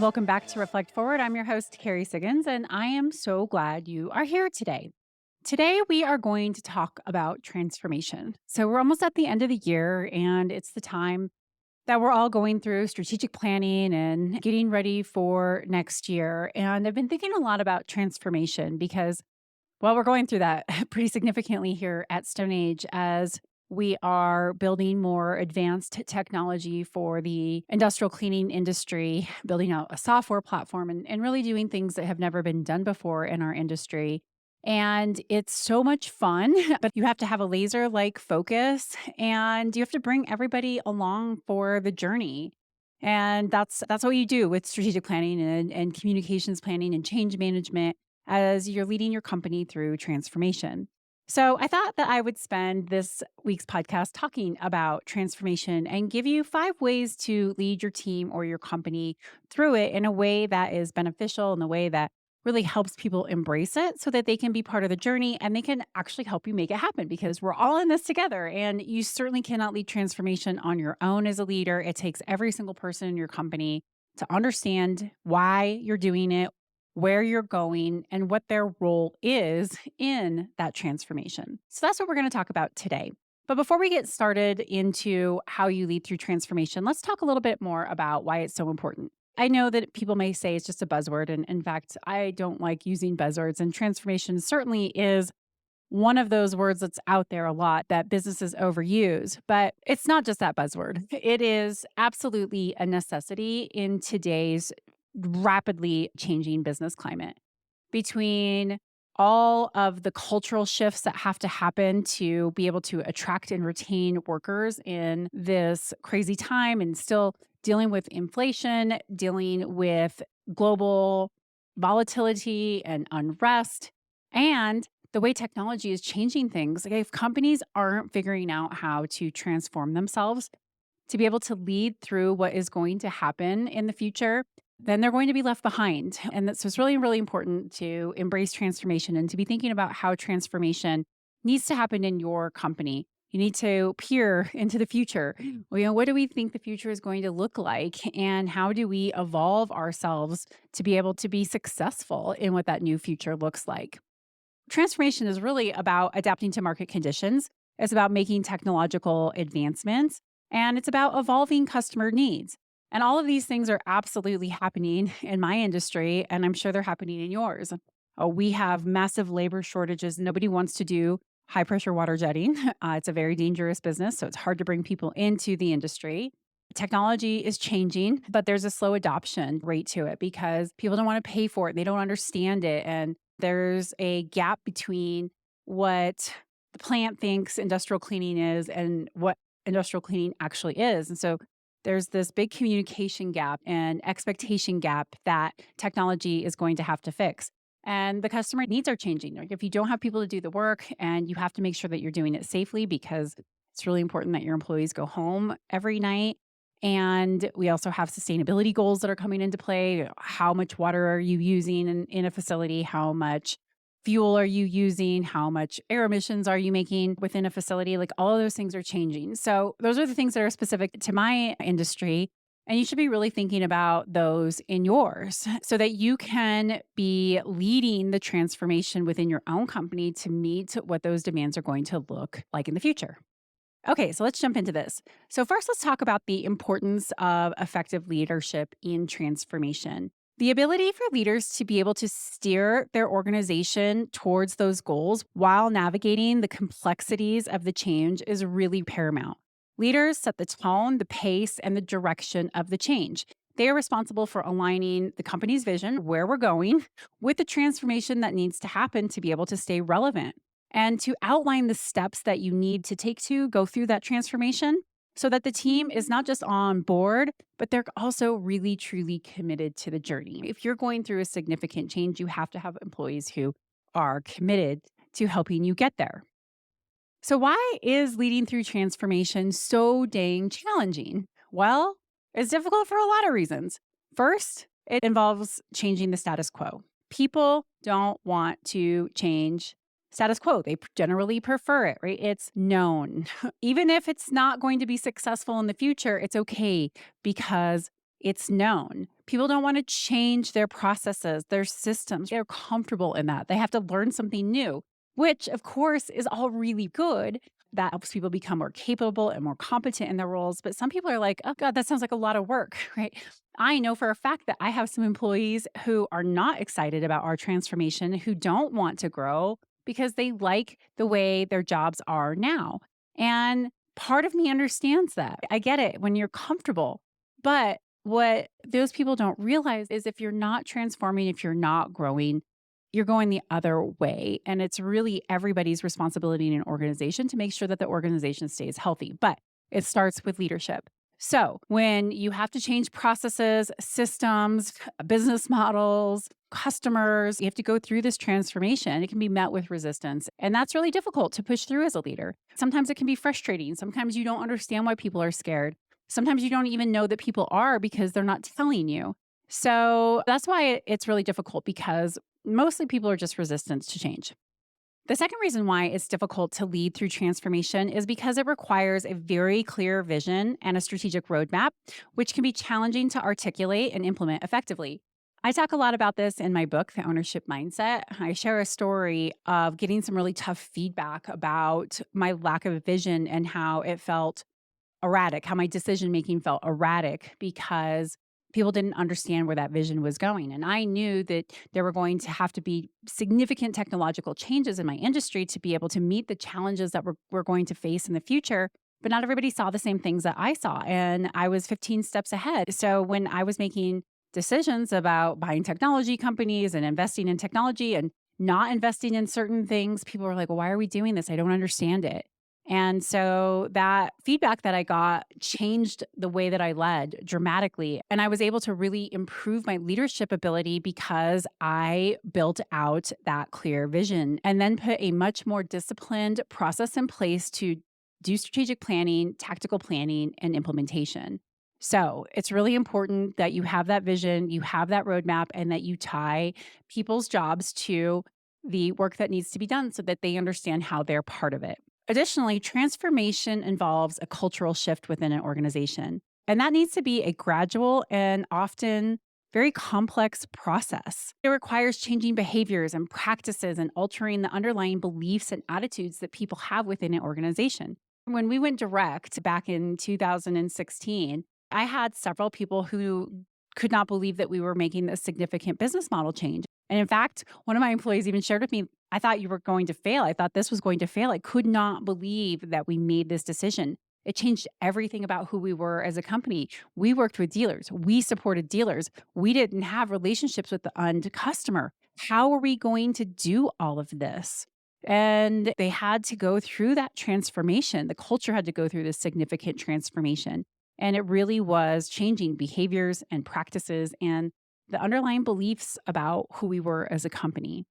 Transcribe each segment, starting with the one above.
welcome back to Reflect Forward. I'm your host, Carrie Siggins, and I am so glad you are here today. Today, we are going to talk about transformation. So, we're almost at the end of the year, and it's the time that we're all going through strategic planning and getting ready for next year. And I've been thinking a lot about transformation because, well, we're going through that pretty significantly here at Stone Age as we are building more advanced technology for the industrial cleaning industry, building out a software platform and really doing things that have never been done before in our industry. And it's so much fun, but you have to have a laser like focus and you have to bring everybody along for the journey. And that's what you do with strategic planning and communications planning and change management as you're leading your company through transformation. So, I thought that I would spend this week's podcast talking about transformation and give you 5 ways to lead your team or your company through it in a way that is beneficial, in a way that really helps people embrace it so that they can be part of the journey and they can actually help you make it happen because we're all in this together. And you certainly cannot lead transformation on your own as a leader. It takes every single person in your company to understand why you're doing it, where you're going, and what their role is in that transformation. So that's what we're going to talk about today. But before we get started into how you lead through transformation, let's talk a little bit more about why it's so important. I know that people may say it's just a buzzword. And in fact, I don't like using buzzwords. And transformation certainly is one of those words that's out there a lot that businesses overuse. But it's not just that buzzword, it is absolutely a necessity in today's rapidly changing business climate. Between all of the cultural shifts that have to happen to be able to attract and retain workers in this crazy time and still dealing with inflation, dealing with global volatility and unrest, and the way technology is changing things. Like if companies aren't figuring out how to transform themselves to be able to lead through what is going to happen in the future, then they're going to be left behind. So it's really, really important to embrace transformation and to be thinking about how transformation needs to happen in your company. You need to peer into the future. Well, what do we think the future is going to look like? And how do we evolve ourselves to be able to be successful in what that new future looks like? Transformation is really about adapting to market conditions. It's about making technological advancements and it's about evolving customer needs. And all of these things are absolutely happening in my industry, and I'm sure they're happening in yours. We have massive labor shortages. Nobody wants to do high pressure water jetting. It's a very dangerous business, so it's hard to bring people into the industry. Technology is changing, but there's a slow adoption rate to it because people don't want to pay for it. They don't understand it. And there's a gap between what the plant thinks industrial cleaning is and what industrial cleaning actually is. And so there's this big communication gap and expectation gap that technology is going to have to fix. And the customer needs are changing. Like if you don't have people to do the work and you have to make sure that you're doing it safely because it's really important that your employees go home every night. And we also have sustainability goals that are coming into play. How much water are you using in a facility? How much fuel are you using? How much air emissions are you making within a facility? Like all of those things are changing. So those are the things that are specific to my industry. And you should be really thinking about those in yours so that you can be leading the transformation within your own company to meet what those demands are going to look like in the future. Okay, so let's jump into this. So, first, let's talk about the importance of effective leadership in transformation. The ability for leaders to be able to steer their organization towards those goals while navigating the complexities of the change is really paramount. Leaders set the tone, the pace, and the direction of the change. They are responsible for aligning the company's vision, where we're going, with the transformation that needs to happen to be able to stay relevant and to outline the steps that you need to take to go through that transformation so that the team is not just on board, but they're also really truly committed to the journey. If you're going through a significant change, you have to have employees who are committed to helping you get there. So, why is leading through transformation so dang challenging? Well, it's difficult for a lot of reasons. First, it involves changing the status quo. People don't want to change status quo. They generally prefer it, right? It's known. Even if it's not going to be successful in the future, it's okay because It's known. People don't want to change their processes, their systems. They're comfortable in that. They have to learn something new, which, of course, is all really good. That helps people become more capable and more competent in their roles. But some people are like, oh, God, that sounds like a lot of work, right? I know for a fact that I have some employees who are not excited about our transformation, who don't want to grow because they like the way their jobs are now. And part of me understands that. I get it when you're comfortable. But what those people don't realize is if you're not transforming, if you're not growing, you're going the other way. And it's really everybody's responsibility in an organization to make sure that the organization stays healthy. But it starts with leadership. So when you have to change processes, systems, business models, customers, you have to go through this transformation. It can be met with resistance. And that's really difficult to push through as a leader. Sometimes it can be frustrating. Sometimes you don't understand why people are scared. Sometimes you don't even know that people are because they're not telling you. So that's why it's really difficult because mostly people are just resistant to change. The second reason why it's difficult to lead through transformation is because it requires a very clear vision and a strategic roadmap, which can be challenging to articulate and implement effectively. I talk a lot about this in my book, The Ownership Mindset. I share a story of getting some really tough feedback about my lack of vision and how it felt erratic, how my decision making felt erratic because people didn't understand where that vision was going. And I knew that there were going to have to be significant technological changes in my industry to be able to meet the challenges that we're going to face in the future. But not everybody saw the same things that I saw. And I was 15 steps ahead. So when I was making decisions about buying technology companies and investing in technology and not investing in certain things, people were like, well, why are we doing this? I don't understand it. And so that feedback that I got changed the way that I led dramatically. And I was able to really improve my leadership ability because I built out that clear vision and then put a much more disciplined process in place to do strategic planning, tactical planning, and implementation. So it's really important that you have that vision, you have that roadmap, and that you tie people's jobs to the work that needs to be done so that they understand how they're part of it. Additionally, transformation involves a cultural shift within an organization, and that needs to be a gradual and often very complex process. It requires changing behaviors and practices and altering the underlying beliefs and attitudes that people have within an organization. When we went direct back in 2016, I had several people who could not believe that we were making a significant business model change. And in fact, one of my employees even shared with me, I thought you were going to fail. I thought this was going to fail. I could not believe that we made this decision. It changed everything about who we were as a company. We worked with dealers. We supported dealers. We didn't have relationships with the end customer. How are we going to do all of this? And they had to go through that transformation. The culture had to go through this significant transformation. And it really was changing behaviors and practices and the underlying beliefs about who we were as a company.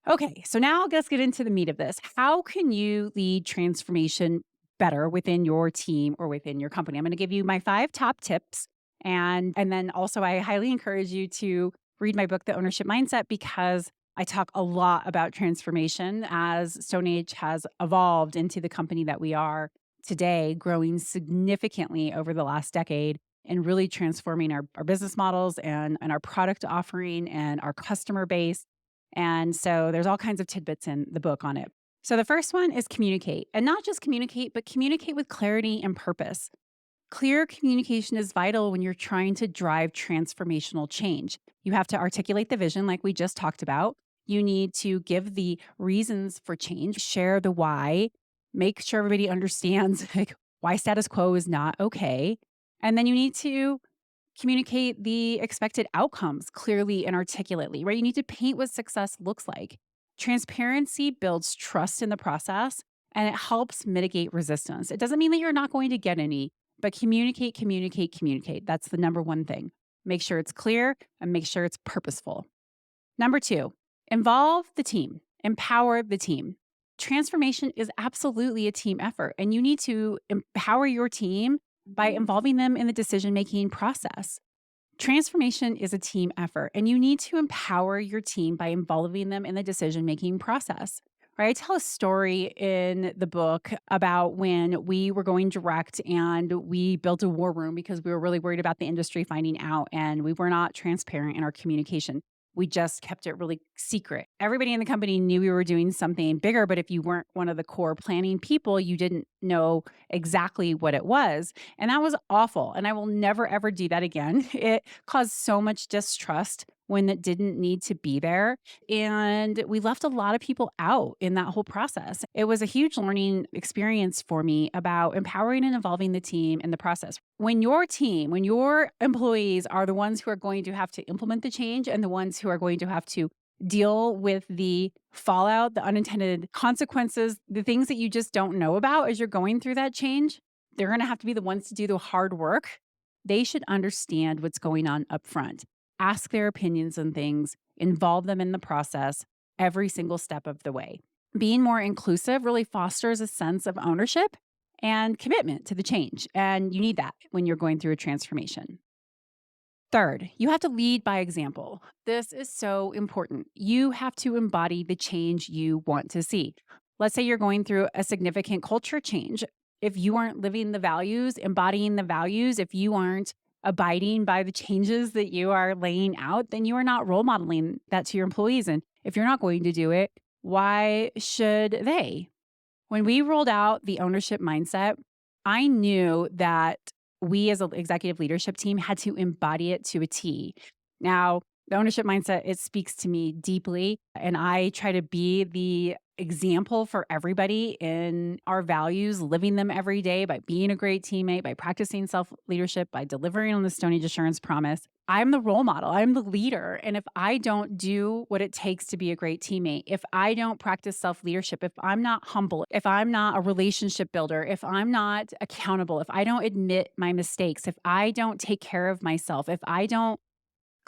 Okay, so now let's get into the meat of this. How can you lead transformation better within your team or within your company? I'm going to give you my 5 top tips. And then also I highly encourage you to read my book, The Ownership Mindset, because I talk a lot about transformation as Stone Age has evolved into the company that we are today, growing significantly over the last decade and really transforming our business models and our product offering and our customer base. And so there's all kinds of tidbits in the book on it. So the first one is communicate, and not just communicate, but communicate with clarity and purpose. Clear communication is vital when you're trying to drive transformational change. You have to articulate the vision, like we just talked about. You need to give the reasons for change, share the why, make sure everybody understands like why status quo is not okay. And then you need to communicate the expected outcomes clearly and articulately, right? You need to paint what success looks like. Transparency builds trust in the process and it helps mitigate resistance. It doesn't mean that you're not going to get any, but communicate, communicate, communicate. That's the number one thing. Make sure it's clear and make sure it's purposeful. Number 2, involve the team, empower the team. Transformation is absolutely a team effort, and you need to empower your team by involving them in the decision making process. Transformation is a team effort, and you need to empower your team by involving them in the decision making process. right? I tell a story in the book about when we were going direct and we built a war room because we were really worried about the industry finding out and we were not transparent in our communication. We just kept it really secret. Everybody in the company knew we were doing something bigger, but if you weren't one of the core planning people, you didn't know exactly what it was. And that was awful. And I will never, ever do that again. It caused so much distrust when it didn't need to be there. And we left a lot of people out in that whole process. It was a huge learning experience for me about empowering and involving the team in the process. When your team, when your employees are the ones who are going to have to implement the change and the ones who are going to have to deal with the fallout, the unintended consequences, the things that you just don't know about as you're going through that change, they're going to have to be the ones to do the hard work. They should understand what's going on up front, ask their opinions on things, involve them in the process every single step of the way. Being more inclusive really fosters a sense of ownership and commitment to the change. And you need that when you're going through a transformation. Third, you have to lead by example. This is so important. You have to embody the change you want to see. Let's say you're going through a significant culture change. If you aren't living the values, embodying the values, if you aren't abiding by the changes that you are laying out, then you are not role modeling that to your employees. And if you're not going to do it, why should they? When we rolled out the ownership mindset, I knew that we as an executive leadership team had to embody it to a T. Now, the ownership mindset, it speaks to me deeply, and I try to be the example for everybody in our values, living them every day by being a great teammate, by practicing self leadership, by delivering on the Stone Age Assurance promise. I'm the role model. I'm the leader. And if I don't do what it takes to be a great teammate, if I don't practice self leadership, if I'm not humble, if I'm not a relationship builder, if I'm not accountable, if I don't admit my mistakes, if I don't take care of myself, if I don't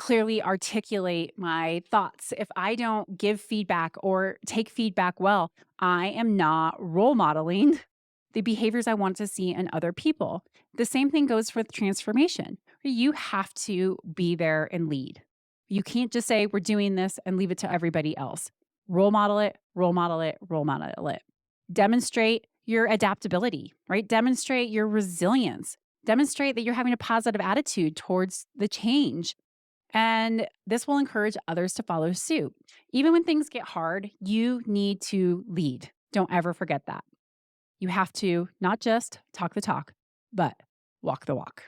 clearly articulate my thoughts, if I don't give feedback or take feedback well, I am not role modeling the behaviors I want to see in other people. The same thing goes for transformation. You have to be there and lead. You can't just say, we're doing this and leave it to everybody else. Role model it, role model it, role model it. Demonstrate your adaptability, right? Demonstrate your resilience. Demonstrate that you're having a positive attitude towards the change. And this will encourage others to follow suit. Even when things get hard, you need to lead. Don't ever forget that. You have to not just talk the talk, but walk the walk.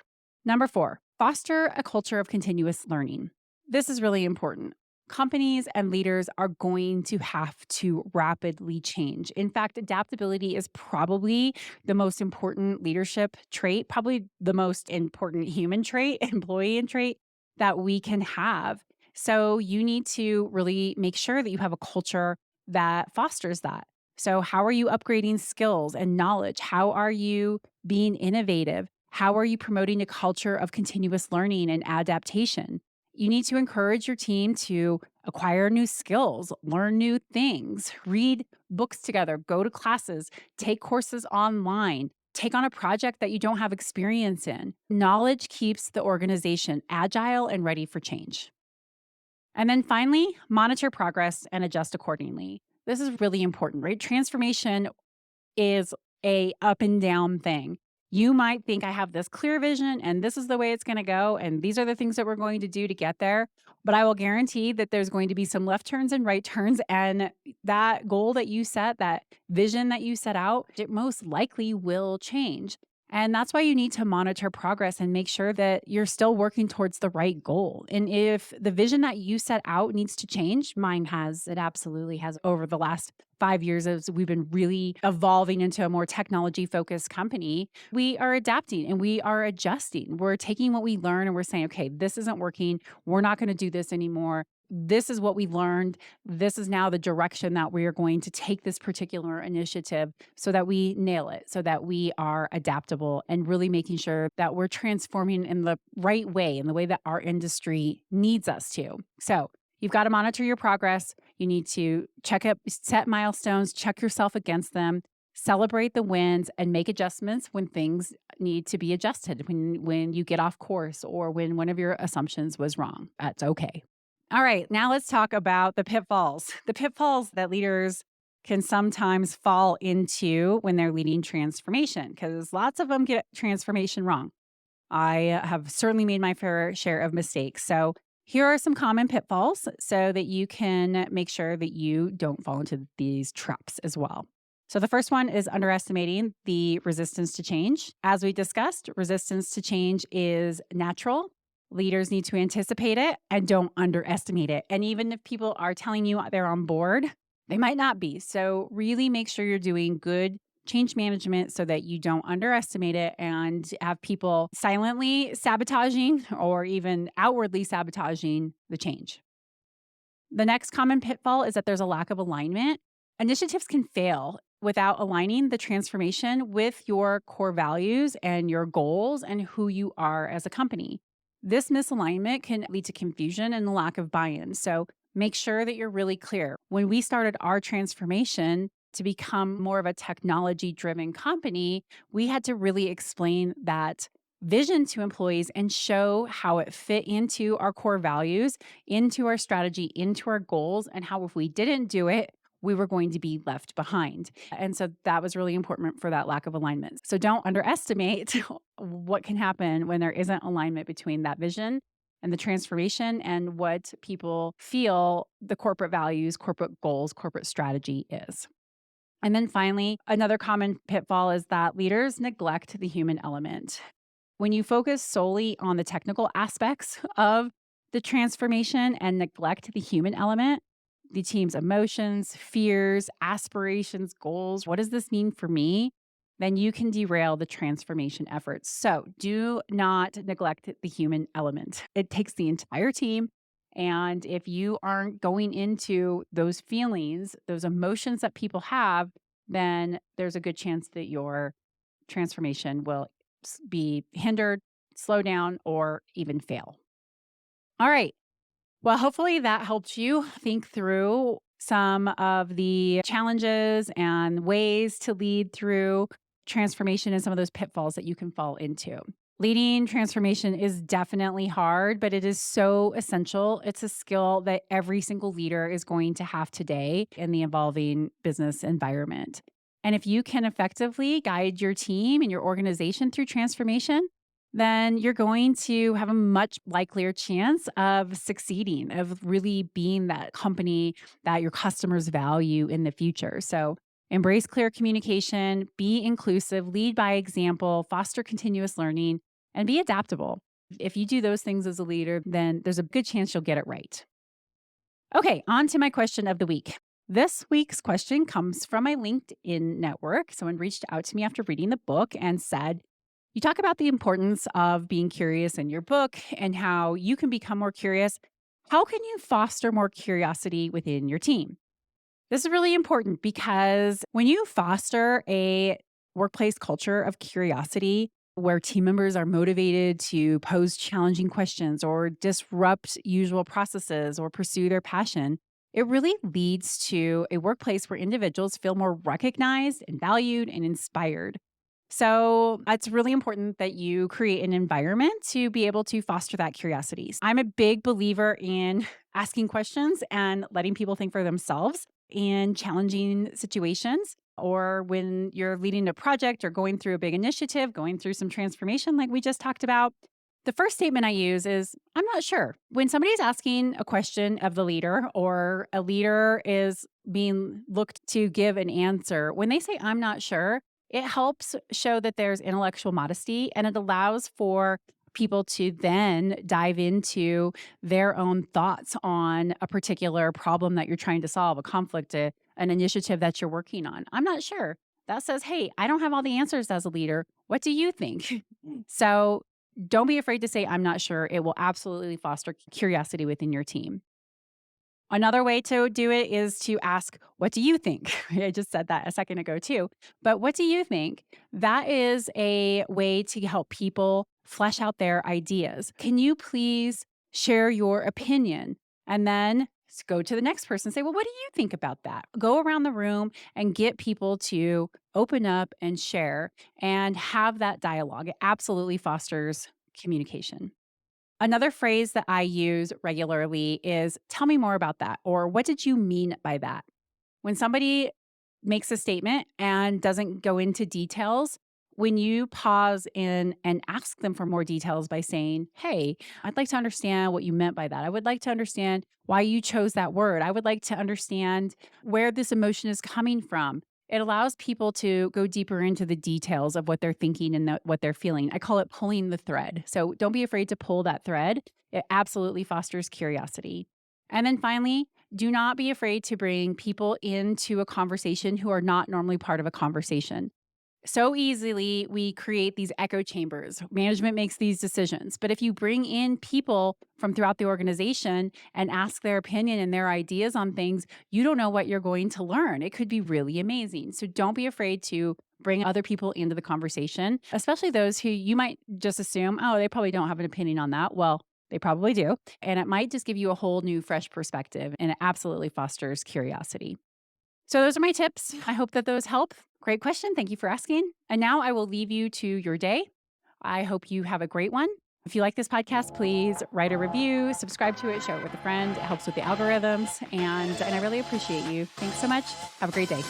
Number 4, foster a culture of continuous learning. This is really important. Companies and leaders are going to have to rapidly change. In fact, adaptability is probably the most important leadership trait, probably the most important human trait, employee trait that we can have. So you need to really make sure that you have a culture that fosters that. So, how are you upgrading skills and knowledge? How are you being innovative? How are you promoting a culture of continuous learning and adaptation? You need to encourage your team to acquire new skills, learn new things, read books together, go to classes, take courses online, take on a project that you don't have experience in. Knowledge keeps the organization agile and ready for change. And then finally, monitor progress and adjust accordingly. This is really important, right? Transformation is a up and down thing. You might think I have this clear vision and this is the way it's going to go and these are the things that we're going to do to get there, but I will guarantee that there's going to be some left turns and right turns, and that goal that you set, that vision that you set out, it most likely will change. And that's why you need to monitor progress and make sure that you're still working towards the right goal. And if the vision that you set out needs to change, mine has, it absolutely has over the last 5 years as we've been really evolving into a more technology focused company, we are adapting and we are adjusting. We're taking what we learn and we're saying, okay, this isn't working. We're not going to do this anymore. This is what we learned. This is now the direction that we are going to take this particular initiative so that we nail it, so that we are adaptable and really making sure that we're transforming in the right way, in the way that our industry needs us to. So you've got to monitor your progress. You need to check up, set milestones, check yourself against them, celebrate the wins, and make adjustments when things need to be adjusted, when you get off course or when one of your assumptions was wrong. That's okay. All right, now let's talk about the pitfalls. The pitfalls that leaders can sometimes fall into when they're leading transformation because lots of them get transformation wrong. I have certainly made my fair share of mistakes. So, here are some common pitfalls so that you can make sure that you don't fall into these traps as well. So, the first one is underestimating the resistance to change. As we discussed, resistance to change is natural. Leaders need to anticipate it and don't underestimate it. And even if people are telling you they're on board, they might not be. So, really make sure you're doing good change management so that you don't underestimate it and have people silently sabotaging or even outwardly sabotaging the change. The next common pitfall is that there's a lack of alignment. Initiatives can fail without aligning the transformation with your core values and your goals and who you are as a company. This misalignment can lead to confusion and a lack of buy in. So make sure that you're really clear. When we started our transformation to become more of a technology driven company, we had to really explain that vision to employees and show how it fit into our core values, into our strategy, into our goals, and how if we didn't do it, we were going to be left behind. And so that was really important for that lack of alignment. So don't underestimate what can happen when there isn't alignment between that vision and the transformation and what people feel the corporate values, corporate goals, corporate strategy is. And then finally, another common pitfall is that leaders neglect the human element. When you focus solely on the technical aspects of the transformation and neglect the human element, the team's emotions, fears, aspirations, goals, what does this mean for me? Then you can derail the transformation efforts. So do not neglect the human element. It takes the entire team. And if you aren't going into those feelings, those emotions that people have, then there's a good chance that your transformation will be hindered, slow down, or even fail. All right. Well, hopefully that helped you think through some of the challenges and ways to lead through transformation and some of those pitfalls that you can fall into. Leading transformation is definitely hard, but it is so essential. It's a skill that every single leader is going to have today in the evolving business environment. And if you can effectively guide your team and your organization through transformation, then you're going to have a much likelier chance of succeeding, of really being that company that your customers value in the future. So embrace clear communication, be inclusive, lead by example, foster continuous learning, and be adaptable. If you do those things as a leader, then there's a good chance you'll get it right. Okay, on to my question of the week. This week's question comes from my LinkedIn network. Someone reached out to me after reading the book and said, you talk about the importance of being curious in your book and how you can become more curious. How can you foster more curiosity within your team? This is really important because when you foster a workplace culture of curiosity, where team members are motivated to pose challenging questions or disrupt usual processes or pursue their passion, it really leads to a workplace where individuals feel more recognized and valued and inspired. So it's really important that you create an environment to be able to foster that curiosity. I'm a big believer in asking questions and letting people think for themselves in challenging situations or when you're leading a project or going through a big initiative, going through some transformation like we just talked about. The first statement I use is, I'm not sure. When somebody's asking a question of the leader or a leader is being looked to give an answer, when they say, I'm not sure, it helps show that there's intellectual modesty and it allows for people to then dive into their own thoughts on a particular problem that you're trying to solve, a conflict, an initiative that you're working on. I'm not sure. That says, hey, I don't have all the answers as a leader. What do you think? So don't be afraid to say, I'm not sure. It will absolutely foster curiosity within your team. Another way to do it is to ask, what do you think? I just said that a second ago too. But what do you think? That is a way to help people flesh out their ideas. Can you please share your opinion? And then go to the next person and say, well, what do you think about that? Go around the room and get people to open up and share and have that dialogue. It absolutely fosters communication. Another phrase that I use regularly is, tell me more about that, or what did you mean by that? When somebody makes a statement and doesn't go into details, when you pause in and ask them for more details by saying, "Hey, I'd like to understand what you meant by that. I would like to understand why you chose that word. I would like to understand where this emotion is coming from." It allows people to go deeper into the details of what they're thinking and what they're feeling. I call it pulling the thread. So don't be afraid to pull that thread. It absolutely fosters curiosity. And then finally, do not be afraid to bring people into a conversation who are not normally part of a conversation. So easily we create these echo chambers. Management makes these decisions. But if you bring in people from throughout the organization and ask their opinion and their ideas on things, you don't know what you're going to learn. It could be really amazing. So don't be afraid to bring other people into the conversation, especially those who you might just assume, oh, they probably don't have an opinion on that. Well, they probably do. And it might just give you a whole new, fresh perspective. And it absolutely fosters curiosity. So those are my tips. I hope that those help. Great question. Thank you for asking. And now I will leave you to your day. I hope you have a great one. If you like this podcast, please write a review, subscribe to it, share it with a friend. It helps with the algorithms. And I really appreciate you. Thanks so much. Have a great day.